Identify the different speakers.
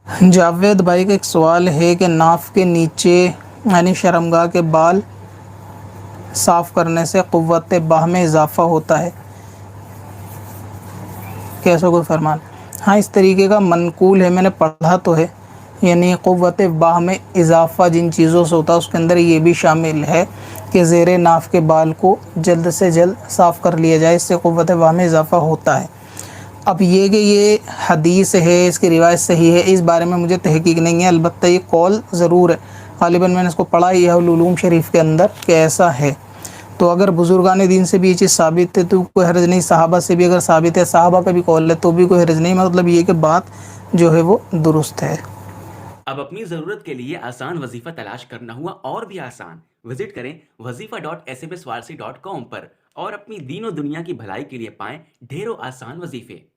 Speaker 1: جاوید بھائی کا ایک سوال ہے کہ ناف کے نیچے یعنی شرمگاہ کے بال صاف کرنے سے قوت باہ میں اضافہ ہوتا ہے، کیسا کوئی فرمان؟ ہاں، اس طریقے کا منقول ہے، میں نے پڑھا تو ہے، یعنی قوت باہ میں اضافہ جن چیزوں سے ہوتا ہے اس کے اندر یہ بھی شامل ہے کہ زیر ناف کے بال کو جلد سے جلد صاف کر لیا جائے، اس سے قوت باہ میں اضافہ ہوتا ہے۔ اب یہ کہ یہ حدیث ہے، اس کی روایت صحیح ہے، اس بارے میں مجھے تحقیق نہیں ہے، البتہ یہ قول ضرور ہے، غالباً میں نے اس کو پڑھا ہی ہے العلوم شریف کے اندر کہ ایسا ہے۔ تو اگر بزرگان دین سے بھی یہ چیز ثابت ہے تو کوئی حرج نہیں، صحابہ سے بھی اگر ثابت ہے، صحابہ کا بھی قول ہے تو بھی کوئی حرج نہیں، مطلب یہ کہ بات جو ہے وہ درست ہے۔
Speaker 2: اب اپنی ضرورت کے لیے آسان وظیفہ تلاش کرنا ہوا اور بھی آسان۔ وزٹ کریں وظیفہ.smswarsi.com پر اور اپنی دین و دنیا کی بھلائی کے لیے پائیں ڈھیروں آسان وظیفے۔